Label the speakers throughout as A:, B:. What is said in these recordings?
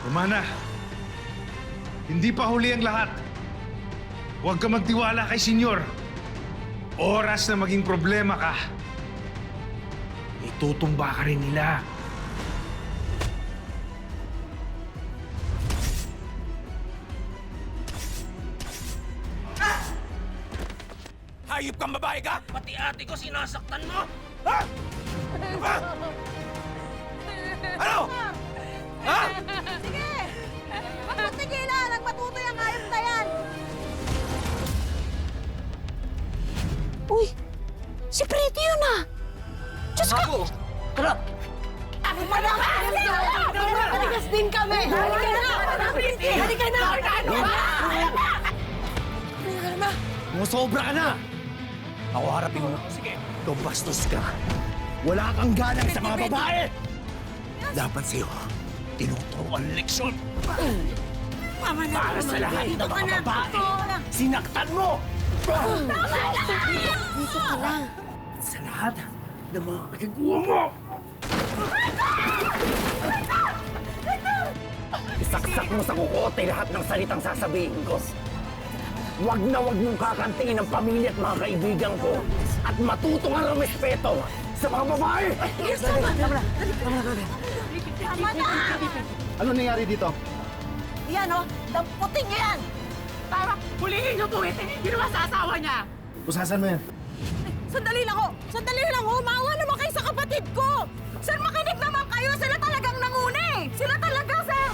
A: Romana, hindi pa huli ang lahat. Huwag ka magtiwala kay Senyor. Oras na maging problema ka, itutumba ka rin nila.
B: Hayop kang babae ka! Pati ate ko sinasaktan mo! Ha? Ano ba? Ano? Ha?
C: Sige! Huwag mo tigilan! Nagpatutoy ang hayop na yan! Uy! Si Pretty yun ah! Diyos ko!
B: Tara!
C: Ako pa lang! Matigas din kami! Halika na! Halika na! Halika na!
D: Musobra ka na! Ako harapin mo.
B: Sige!
D: Ikaw bastos ka. Wala kang galang sa mga babae! Dapat sa'yo, tinuturo ang leksyon.
C: Mama na!
D: Para sa lahat ng mga babae, sinaktan mo!
C: Dito ka lang!
D: Sa lahat ng mga pinagawa mo! Isaksak mo sa kukote lahat ng salitang sasabihin ko. Huwag na huwag mong kakantiin ang pamilya at mga kaibigan ko at matuto nga ng respeto sa mga babae!
C: Tama na!
D: Ano nangyari dito?
C: Yan o! Damputin niya yan!
E: Tama! Hulihin niyo po ito! Ginawa sa asawa niya!
D: Pusasan mo yan.
C: Sandali lang ho! Sandali lang ho! Maawa naman kayo sa kapatid ko! Sir, makinig naman kayo! Sila talagang nanguna eh! Sila talaga, sir!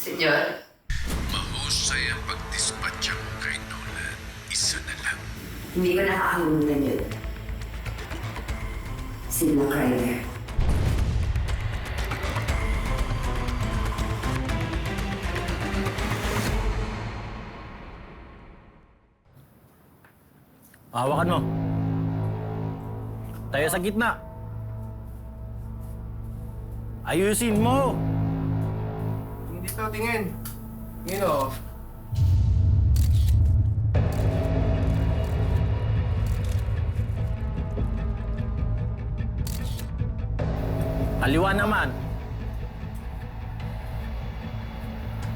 F: Senyor,
A: Mahusay ang pagdispatcha mo kay Nolan. Isa na lang.
F: hindi ko nakakalimutan yun. Si Black Rider.
D: Hawakan mo. Tayo sa gitna. Ayusin mo.
G: Dito, tingin. Tingin o.
D: Kaliwa naman.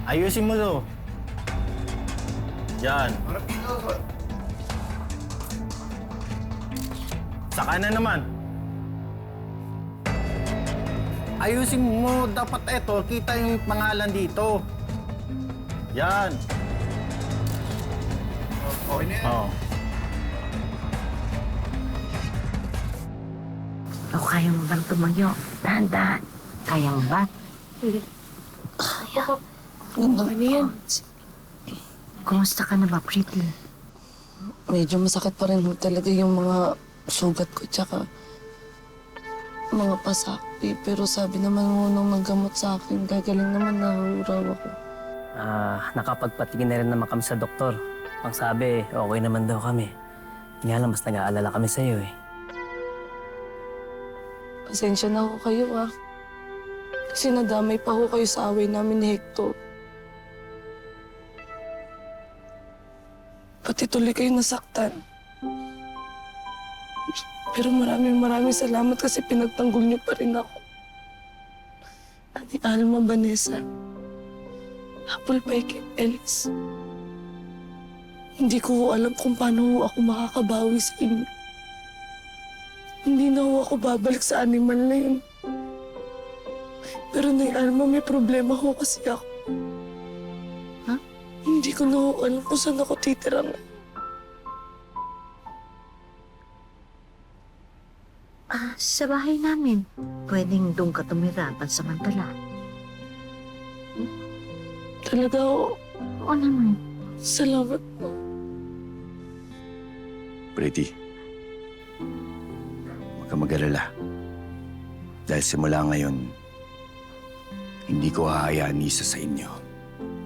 D: Ayusin mo to. Yan.
G: Harap dito.
D: Sa kanan naman. Ayusin mo. Dapat eto, kita yung pangalan dito. Yan.
G: Okay na yan.
D: Oh.
F: O kaya mo bang tumayo? Dahan-dahan. Kaya mo ba?
H: Okay na yan.
F: Kumusta ka na ba, Pretty?
H: Medyo masakit pa rin ho talaga yung mga sugat ko tsaka mga pasakpi. Pero sabi naman ho nung naggamot sa akin, gagaling naman na raw ako.
I: Nakapagpatingin na rin naman kami sa doktor. Ang sabi, okay naman daw kami. Nga lang, mas nag-aalala kami sa'yo eh.
H: Pasensya na ho kayo ah. Kasi nadamay pa ho kayo sa away namin ni Hector. Pati tuloy kayo nasaktan. Pero maraming salamat kasi pinagtanggol niyo pa rin ako. Ate Alma, Vanessa, Apple Pie, Kate Ellis. Hindi ko alam kung paano ako makakabawi sa inyo. Hindi na ako babalik sa animal na yun. Pero Nay Alma, may problema ko kasi ako.
F: Ha?
H: Hindi ko na alam kung saan ako titira ngayon.
F: Sa bahay namin. Pwedeng doon ka tumira pansamantala.
H: Talaga ako.
F: Oo naman.
H: Salamat po.
J: Pretty, huwag ka mag-alala. Dahil simula ngayon, hindi ko hahayaan ni isa sa inyo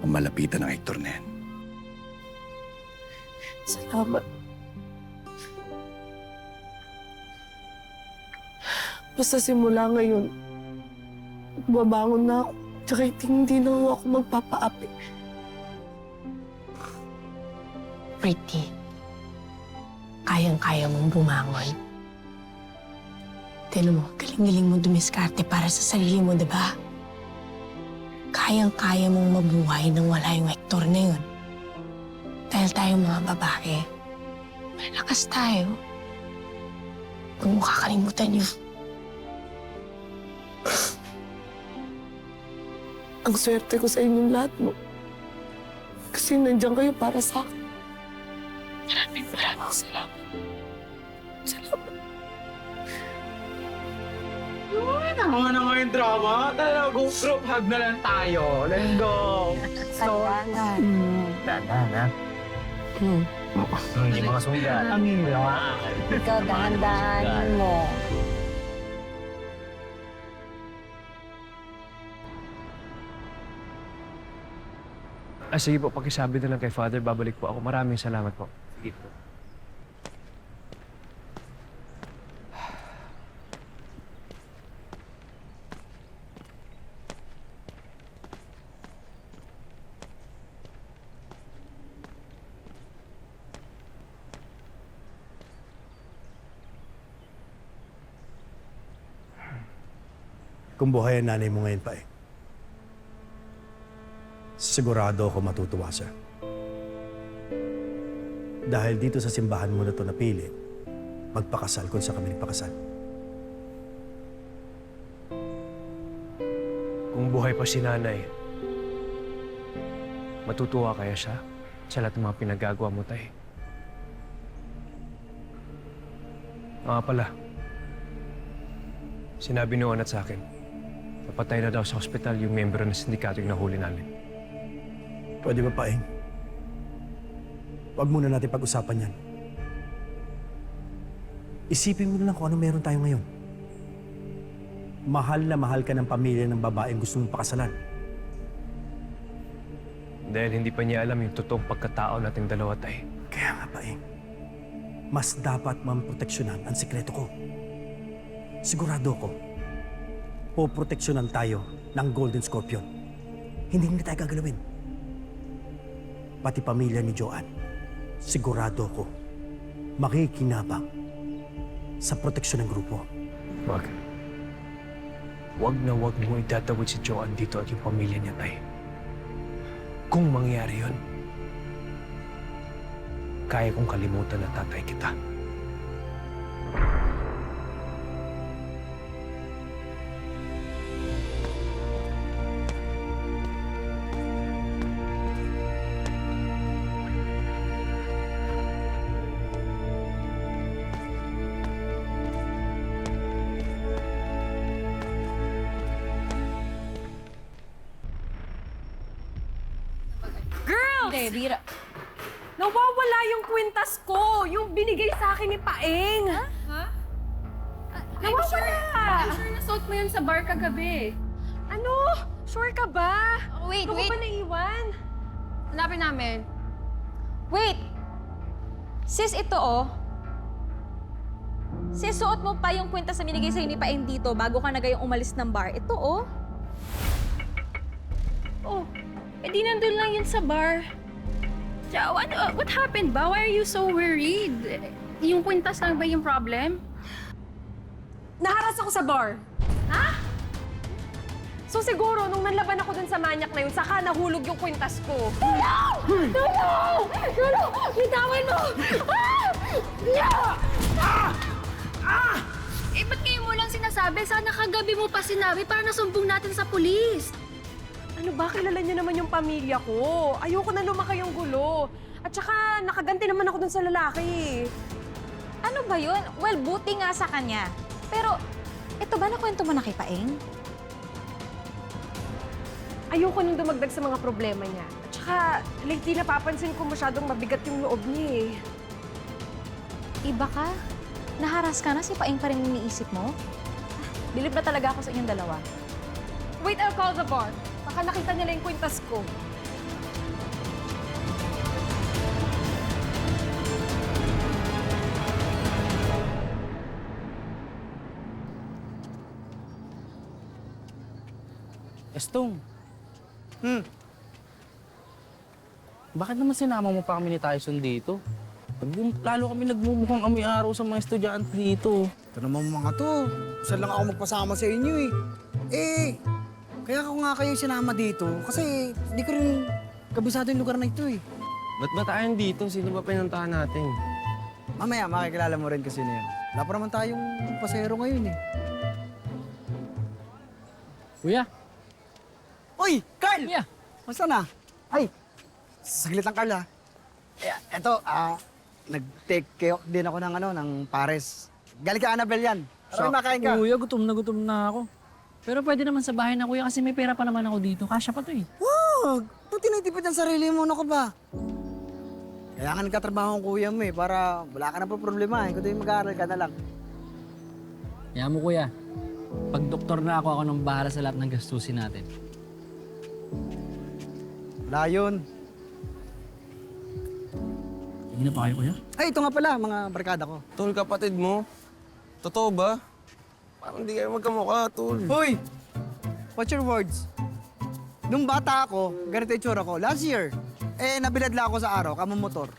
J: ang malapitan ng Hector na yan.
H: Salamat. Basta simula ngayon, babangon na ako. Tsaka hindi na ako magpapaapi.
E: Pretty, kayang-kaya mong bumangon. Tignan mo, galing-galing mo dumiskarte para sa sarili mo, diba? Kayang-kaya mong mabuhay nang wala yung Hector na yun. Dahil tayong mga babae, malakas tayo. Huwag mo kakalimutan yun.
H: Ang swerte ko sa inyong lahat mo. Kasi nandiyan kayo para sa akin. Maraming salamat. Salamat.
E: Tama naman yung drama. Talaga, group hug na lang tayo. Let's go.
I: Dahan, ha? Hindi mga sugat.
F: Ikaw, dahan-dahanin mo.
K: Sige po, pakisabi na lang kay Father, babalik po ako. Maraming salamat po. Sige po.
L: Kung buhay ang nanay mo ngayon pa sigurado ako matutuwa siya. Dahil dito sa simbahan mo na ito napili, magpakasal kung sa kami nagpakasal.
K: Kung buhay pa si nanay, matutuwa kaya siya sa lahat ng mga pinagagawa mo, tay? Nga pala, sinabi ni Onat sa akin, napatay na daw sa ospital yung membro ng sindikato yung nahuli namin.
L: Pwede ba, Paeng? Huwag muna natin pag-usapan yan. Isipin mo na lang kung ano meron tayo ngayon. Mahal na mahal ka ng pamilya ng babaeng gusto mong pakasalan.
K: Dahil hindi pa niya alam yung totoong pagkatao nating dalawa, tay.
L: Kaya nga, Paeng, mas dapat mamproteksyonan ang sikreto ko. Sigurado ko, poproteksyonan tayo ng Golden Scorpion. Hindi na tayo gagalawin. Pati pamilya ni Joanne, sigurado ko, makikinabang sa proteksyon ng grupo.
K: Wag. Wag na wag mo itatawid si Joanne dito at yung pamilya niya, tay. Kung mangyari yun, kaya kong kalimutan na tatay kita.
C: Bira. Nawawala yung kwintas ko. Yung binigay sa akin ni Paeng. Ha? Nawawala.
E: I'm sure nasuot mo yun sa bar kagabi.
C: Ano? Sure ka ba?
E: Wait,
C: Ano
E: wait.
C: ba naiwan?
E: Hanapin namin.
C: Wait! Sis, ito Sis, suot mo pa yung kwintas na binigay sa'yo ni Paeng dito bago ka na gayong umalis ng bar. Ito
E: Oh, di nandun lang yun sa bar. What happened ba? Why are you so worried? Yung kwintas lang ba yung problem?
C: Naharas ako sa bar.
E: Ha?
C: So siguro, nung nanlaban ako dun sa manyak na yun, saka nahulog yung kwintas ko. No! Bitawan mo! Eh, ba't ngayon mo lang sinasabi? Sana kagabi mo pa sinabi para nasumbong natin sa pulis.
M: Ano ba? Kilala niyo naman yung pamilya ko. Ayoko na lumaki yung gulo. At saka, nakaganti naman ako dun sa lalaki.
C: Ano ba yun? Well, buti nga sa kanya. Pero, ito ba nakwento mo na kay Paeng?
M: Ayoko nung dumagdag sa mga problema niya. At saka, lately napapansin ko masyadong mabigat yung loob niya
C: Iba ka? Naharas ka na? Si Paeng pa rin iniisip mo? Bilib na talaga ako sa inyong dalawa.
M: Wait, I'll call the bar. Baka nakita nila yung kwintas ko.
I: Estong. Bakit naman sinama mo pa kami ni Tyson dito? Lalo kami nagmumukhang amoy araw sa mga estudyante dito.
N: Ito naman mga to. Saan lang ako magpasama sa inyo eh. Kaya ako nga kayo sinama dito kasi hindi ko rin kabisado yung lugar na ito eh.
G: Ba't ba tayo dito? Sino ba pinuntahan natin?
N: Mamaya makikilala mo rin kasi na yan. Wala pa naman tayong pasero ngayon eh.
I: Kuya.
N: Uy! Carl!
I: Kuya.
N: Masa na? Ay! Saglit lang, Carl ha. Eto, nag-take care din ako ng pares. Galing ka, Annabelle yan. Para makain ka.
I: Kuya, gutom na ako. Pero pwede naman sa bahay na kuya kasi may pera pa naman ako dito. Kasya pa to eh.
N: Wag! Ba't tinitipid ang sarili mo? Ano ka ba? Kailangan ka trabaho ng kuya mo eh, para wala ka na pa problema eh. Kundi mag-aaral ka na lang.
I: Kaya mo kuya, pag doktor na ako nang bahala sa lahat ng gastusin natin.
N: Wala yun.
I: Hindi na pa kayo kuya?
N: Ay, ito nga pala, mga barkada ko.
G: Tol, kapatid mo? Totoo ba? Parang hindi kayo magkamukha, tol.
N: Hoy! What's your words? Nung bata ako, ganito yung tsura ko. Last year, nabiladla ako sa araw, kamumotor.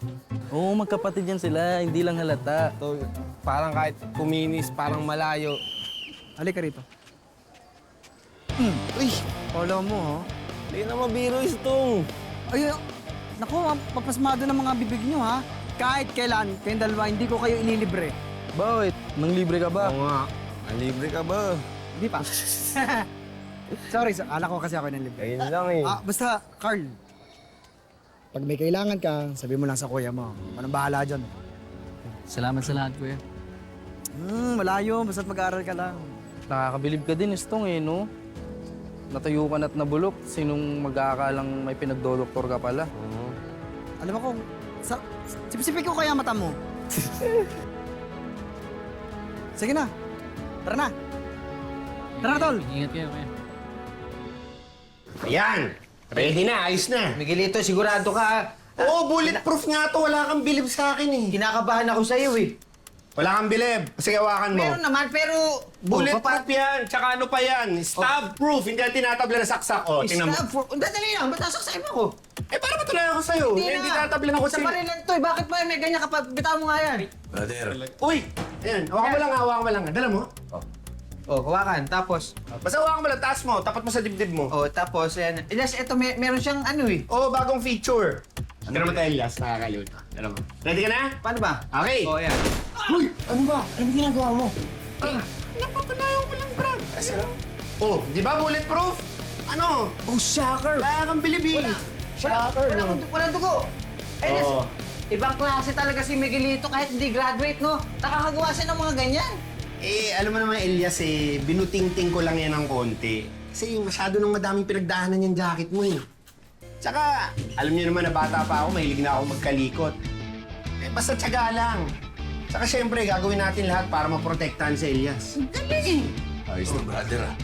I: Oo, magkapatid yan sila. Hindi lang halata.
G: Tol, parang kahit kuminis, parang malayo.
N: Halika rito. Uy! Follow mo, ho?
G: Hindi na mabiro, Estong.
N: Ay, naku, papasmado ng mga bibig nyo, ha? Kahit kailan, kayong dalawa, hindi ko kayo ililibre.
I: Bakit? Nang libre ka ba?
G: Oo nga. Libre ka ba?
N: Hindi pa. Sorry, akala ko kasi ako ng libre.
G: Ayun lang eh.
N: Basta, Carl, pag may kailangan ka, sabi mo lang sa kuya mo. Anong bahala dyan?
I: Salamat sa lahat, kuya.
N: Malayo, basta't mag-aaral ka lang.
I: Nakakabilib ka din, Estong eh, no? Natayukan at nabulok. Sinong mag-aakalang may pinagdodoktor ka pala?
N: Alam mo ko, sipsipin ko kaya mata mo. Sige na. Tara na. Tara na, tol.
I: Ingat kayo, kuya.
B: Ayan! Ready na, ayos na.
D: Miguelito, sigurado ka.
B: Oo, bulletproof nga to. Wala kang bilib sa akin eh.
D: Kinakabahan ako sa iyo eh.
B: Wala kang bilib. Sige, hawakan mo.
D: Meron naman, pero...
B: Bulletproof yan. Tsaka ano pa yan? Stab-proof. Hindi yan tinatabla na saksak. O, tingnan mo.
D: Dali lang, ba't nasaksakin mo ako?
B: Eh, para matulayan ko sa'yo. Hindi tinatabla na ako
D: Sa parilan to eh. Bakit pa may ganyan kapag bitaw mo nga yan?
J: Brother,
B: Uy! Ayan, hawakan mo lang, hawakan mo lang. Dala mo.
D: Hawakan. Tapos,
B: Basta hawakan mo lang, taas mo. Tapat mo sa dibdib mo.
D: tapos, yan. Elias, eto, meron siyang ano eh.
B: Oo, bagong feature. Tignan mo tayo, Elias. Nakakaliw ito. Dala mo. Ready ka na?
D: Paano ba?
B: Okay.
D: Yan.
B: Uy! Ano ba? Ano ba ginagawa mo? Napapanayan ko lang, Brad. Oh, di ba bulletproof? Ano?
N: Oh, shocker!
B: Wala kang bilibin.
D: Walang dugo. Elias, ibang klase talaga si Miguelito kahit hindi graduate, no? Nakakagawa siya ng mga ganyan.
B: Eh, alam mo naman, Elias, binutingting ko lang yan ng konti. Kasi masyado nang madaming pinagdahanan yung jacket mo, eh. Tsaka, alam niyo naman na bata pa ako, mahilig na ako magkalikot. Eh, basta tiyaga lang. Tsaka syempre, gagawin natin lahat para maprotektahan si Elias.
D: Dali!
J: ayos na brother ah.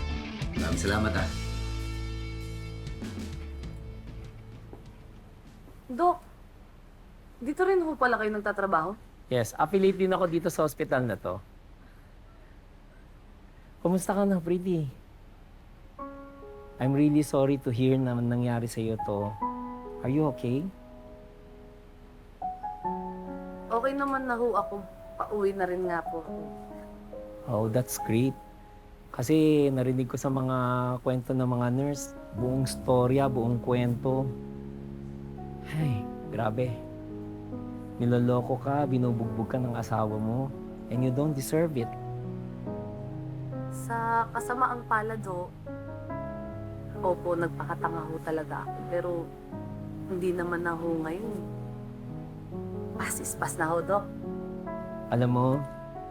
J: Maraming salamat ah.
M: Dok, dito rin ho pala kayo nagtatrabaho?
I: Yes, affiliate din ako dito sa hospital na to. Kumusta ka na, Pretty? I'm really sorry to hear na nangyari sa iyo to. Are you okay?
M: Okay naman na ho ako. Pauwi na rin nga po ako.
I: Oh, that's great. Kasi narinig ko sa mga kwento ng mga nurse, buong storya, buong kwento. Ay, grabe. Niloloko ka, binubugbog ka ng asawa mo, and you don't deserve it.
H: Sa kasamaang palad ho, opo, nagpakatanga ho talaga ako. Pero hindi naman na ho ngayon. Pasispas na ho, Dok.
I: Alam mo,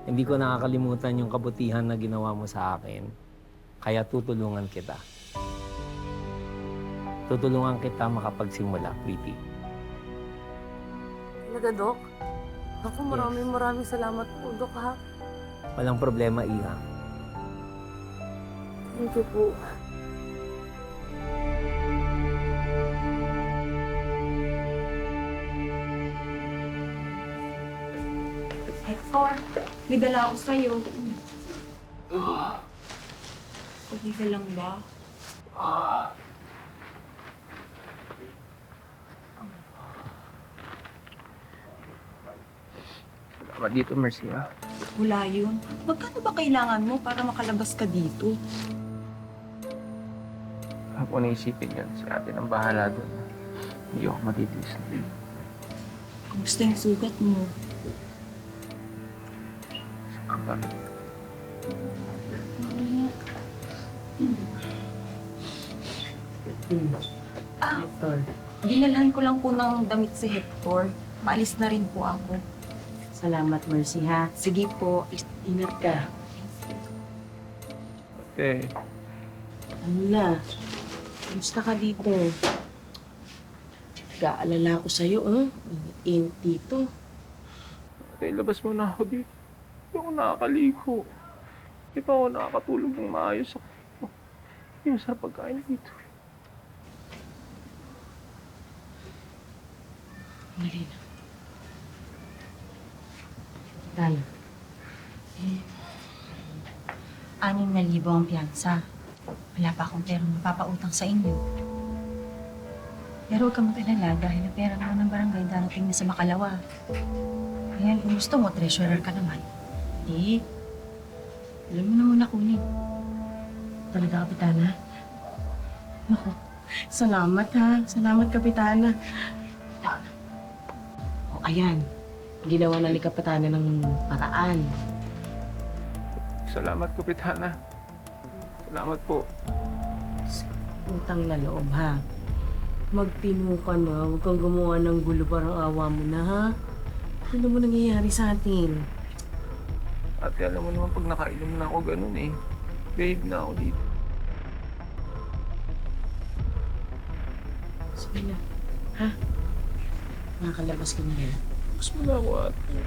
I: hindi ko nakakalimutan yung kabutihan na ginawa mo sa akin. Kaya tutulungan kita. Tutulungan kita makapagsimula, Pretty.
H: Talaga, Dok? Ako, maraming salamat po, Dok, ha?
I: Walang problema, Iha.
H: Thank you po.
M: Hector, may dala ako sa'yo. Okay ka lang ba?
K: Salamat dito, Mercy, ha?
C: Wala yun. Magkano ba kailangan mo para makalabas ka dito?
K: Ako naisipin yan. Si ate nang bahala doon. Hindi ako matitiis na din.
C: Kumusta yung sugat mo?
K: Kapag
C: Hector. Dinalhan ko lang po ng damit si Hector. Maalis na rin po ako.
F: Salamat, Mercy, ha? Sige po, ingat ka.
K: ate,
F: Ano na? Kamusta ka dito? Nag-aalala ako sa'yo, oh. Init dito.
K: ate, labas mo na ako dito. Hindi ako nakakaligo. Hindi pa ako nakakatulog ng maayos ako. Hindi masarap pagkain dito.
F: Mali na. Tayo. 6,000 ang piyansa. Wala pa akong perang mapapautang sa inyo. Pero huwag kang mag-alala dahil ang pera naman ng barangay darating na sa Makalawa. Ngayon, kung gusto mo, treasurer ka naman. Eh, alam mo na muna kunin. Talaga, Kapitana? Naku, salamat ha. Salamat, Kapitana. O, ayan. Ginawa na ni Kapitana ng paraan.
K: Salamat, Kapitana. Salamat po.
F: Utang na loob, ha? Magtino ka na. Huwag kang gumawa ng gulo, parang awa mo na, ha? Ano mo nangyayari sa atin?
K: Ate, alam mo naman pag nakainom na ako ganun eh. Babe na ako dito.
F: Sige na. Ha? Makakalabas ka na rin.
K: Mas mo na ako, ate.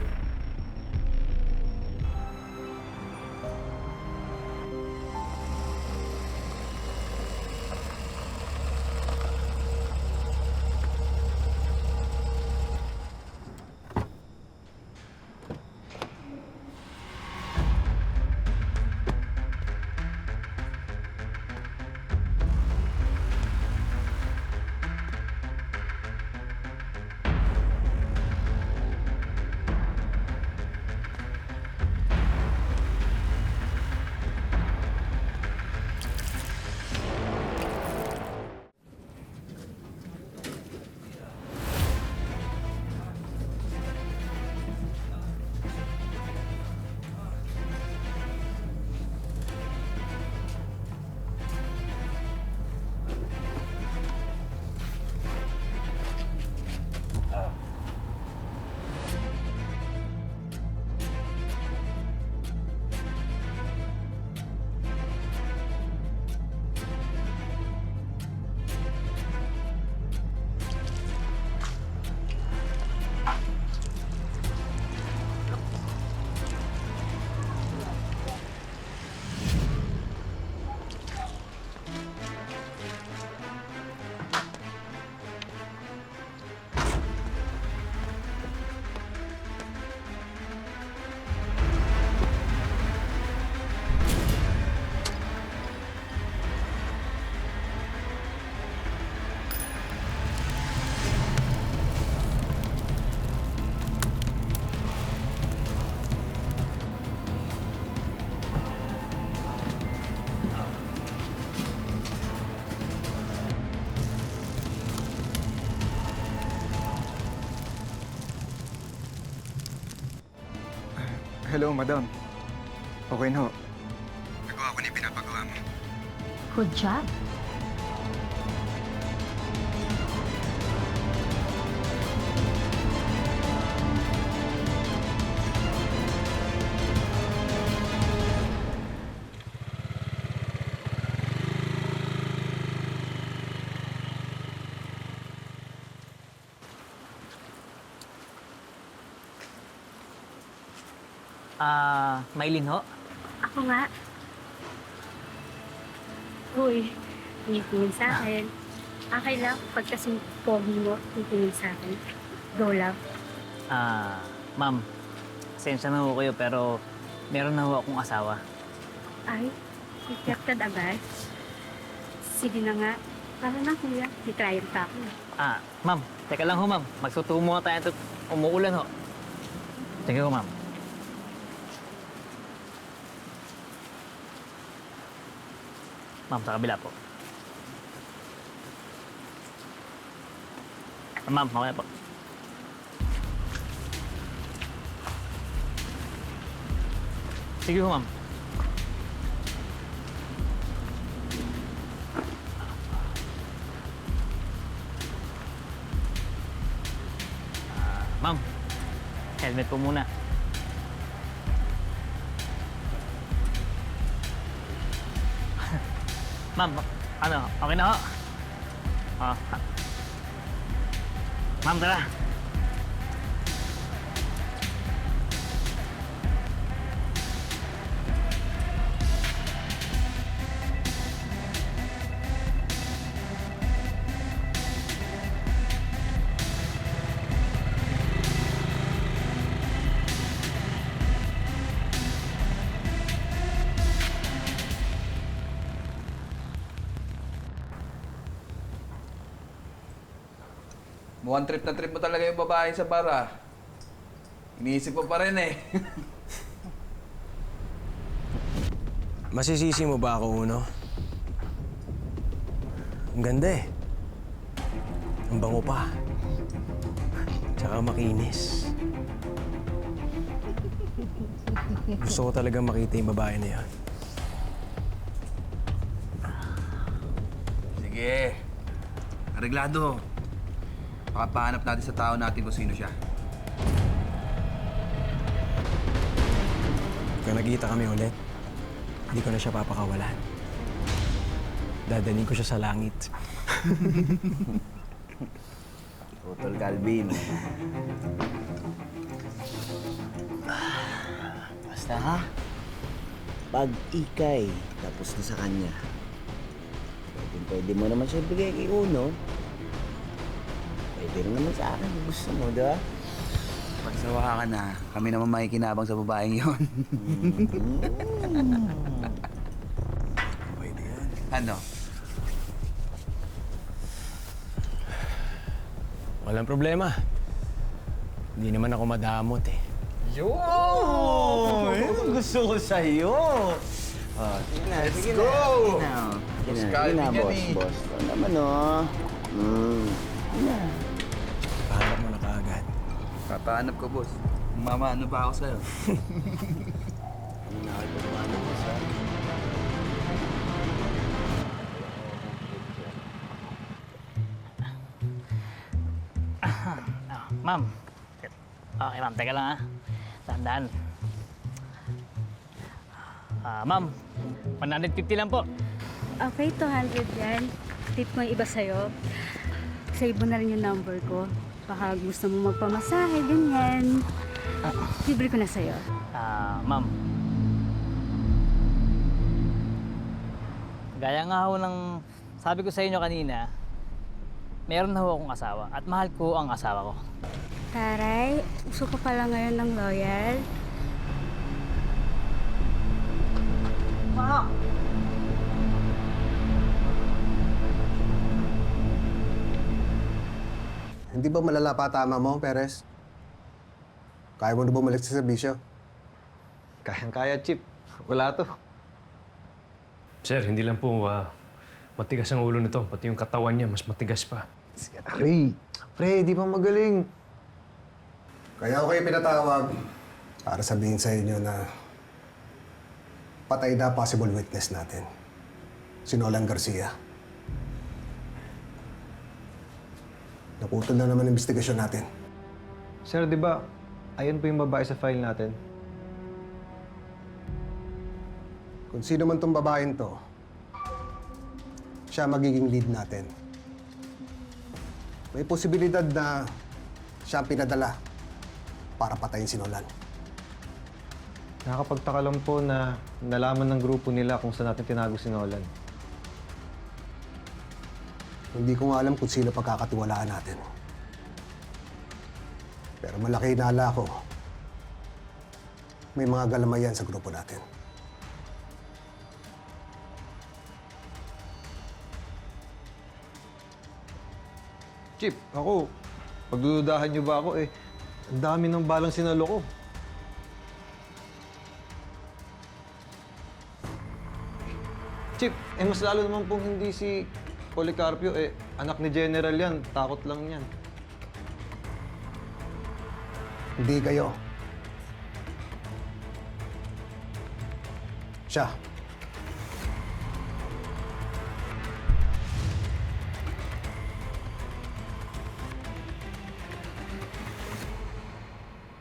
O: Hello, madam. Okay na ho.
J: Nagawa natutuwa ako na pinapagawa mo.
F: Good job.
I: Maylin ho?
O: Ako nga. Uy, tingin sa akin. Okay lang, pag kasing pogi mo, titingin sa akin. Go lang.
I: Ma'am, pasensya na ho kayo pero meron na ho akong asawa.
O: Ay, ikat ka agad. Sige na nga. Para na kuya, may trial pa ako.
I: Ma'am, teka lang ho ma'am. Magsutumo muna tayo at umuulan ho. Sige ho ma'am. Ma'am, sa kabila po. Ma'am, okay po. Sige ho, ma'am. Ma'am, helmet po muna. Ma'am, ano, okay na ho? Ma'am, tara.
G: Mukhang trip na trip mo talaga yung babae sa bara. Iniisip mo pa rin eh.
P: Masisisi mo ba ako, Uno? Ang ganda eh. Ang bango pa. Tsaka makinis. Gusto ko talagang makita yung babae na yan.
G: Sige. Areglado. Pakapahanap natin sa tao natin kung sino siya.
P: Kung nagkita kami ulit, hindi ko na siya papakawalan. Dadaling ko siya sa langit.
J: Total Calvin. Basta ha, pag ikay tapos na sa kanya, pwede mo naman siya bigay kay Uno. Pwede rin naman sa akin kung gusto mo, di ba?
G: Pag sawa ka na, kami naman makikinabang sa babaeng yon.
P: Pwede yan.
G: Ano?
P: Walang problema. Hindi naman ako madamot eh.
J: Gusto ko sa'yo! Sige na,
G: Let's
J: sige
G: go!
J: na.
G: Boss
J: Sige
G: Calvin
J: na,
G: yan
J: boss,
G: eh.
J: boss. Ano naman, oh. Sige na.
P: Pahanap mo na kaagad.
G: Papahanap ko, boss. Mama, ano ba ako sa'yo?
J: Ano na ako paano mo sa...
I: Ma'am. Okay, ma'am. Teka lang, ha. Tandaan. Ma'am, 150 lang po.
O: Okay, 200 yan. Tip ko yung iba sa'yo. Save mo na rin yung number ko. Baka gusto mo magpamasahe, ganyan. Libre ko na sa'yo.
I: Ma'am. Gaya nga ho ng sabi ko sa inyo kanina, meron na ho akong asawa at mahal ko ang asawa ko.
O: Taray, uso ka pala ngayon ng loyal.
I: Ma!
Q: Hindi ba malala pa tama mo, Perez? Kaya mo na bumalik sa serbisyo?
R: Kayang-kaya, Chip. Wala to.
S: Sir, hindi lang po matigas ang ulo nito. Pati yung katawan niya, mas matigas pa.
Q: Pre, di pa magaling. Kaya ako kayo pinatawag para sabihin sa inyo na Patay na possible witness natin. Si Nolan Garcia. Naputol na naman ang investigasyon natin.
R: Sir, di ba, ayun po yung babae sa file natin.
Q: Kung sino man tong babaeng to, siya magiging lead natin. May posibilidad na siya ang pinadala para patayin si Nolan.
R: Nakakapagtaka lang po na nalaman ng grupo nila kung saan natin tinago si Nolan.
Q: Hindi ko nga alam kung sino pagkakatiwalaan natin. Pero malaki hinala ko. May mga galamayan sa grupo natin.
R: Chip, ako, pagdududahan niyo ba ako eh? Ang dami ng balang sinalo ko. Chip, mas lalo naman pong hindi si Policarpio eh. Anak ni General yan, takot lang yan.
Q: Hindi kayo. Siya.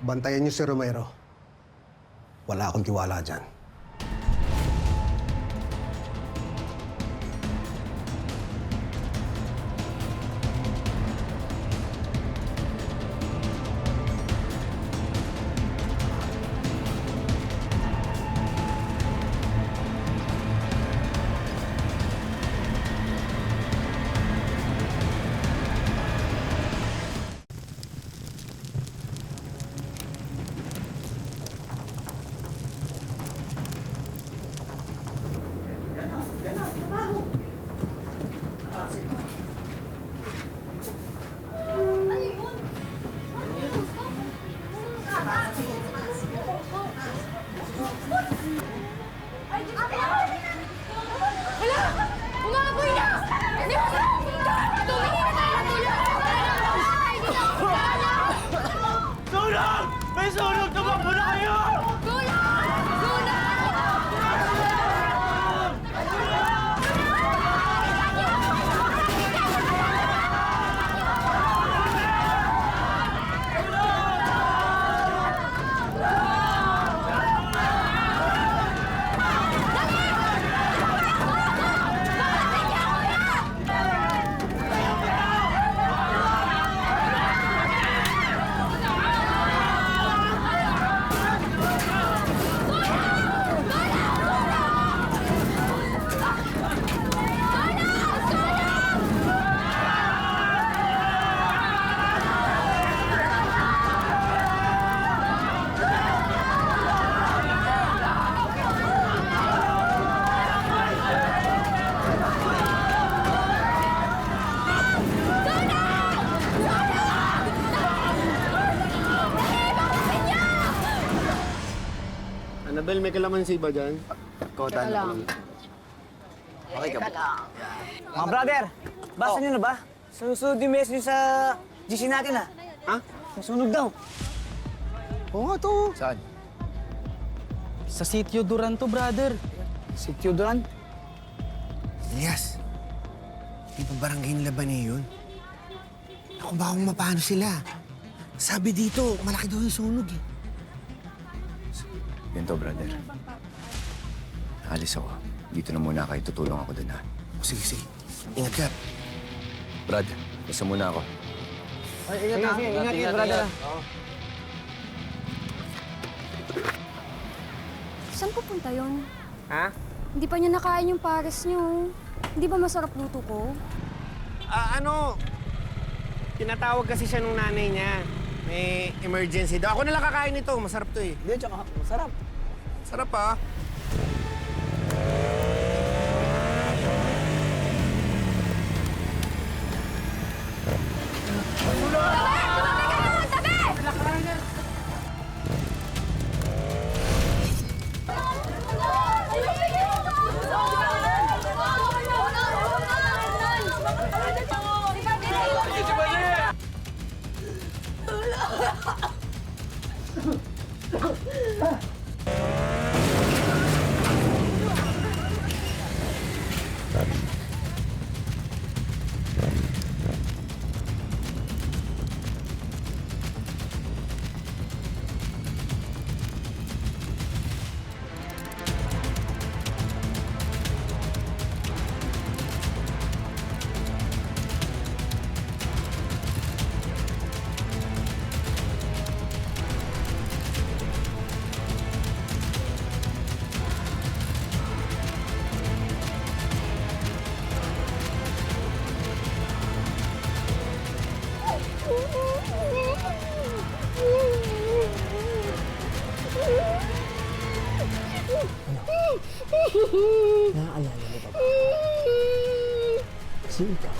Q: Bantayan niyo si Romero. Wala akong tiwala dyan.
B: Annabel, may kalamansi ba dyan? Kota
N: Teka lang.
B: Okay ka ba?
N: Mga brother, basa nyo na ba? Susunod yung message sa GC natin,
B: Ha?
N: Susunog daw.
B: Oo nga to.
N: Saan? Sa Sitio Duran to, brother. Sitio Duran?
B: Elias, di ba barangay nila ba niya yun? Ako ba kung mapano sila? Sabi dito, malaki daw yung sunog eh.
J: Ganito, brother. Alis ako. Dito na muna kayo. Tutulong ako dun, ha?
B: Sige, sige. Ingat ka.
J: Brad, isa muna ako.
N: Ay, ingat, brother.
O: Saan pupunta yun?
N: Ha?
O: Hindi pa niyo nakain yung pares niyo. Hindi ba masarap luto ko?
B: Tinatawag kasi siya nung nanay niya. May emergency daw. Ako na lang kakain nito. Masarap to eh.
N: Hindi, tsaka masarap.
B: Sarap ah.
L: Naaalala mo ba? Kasi ikaw,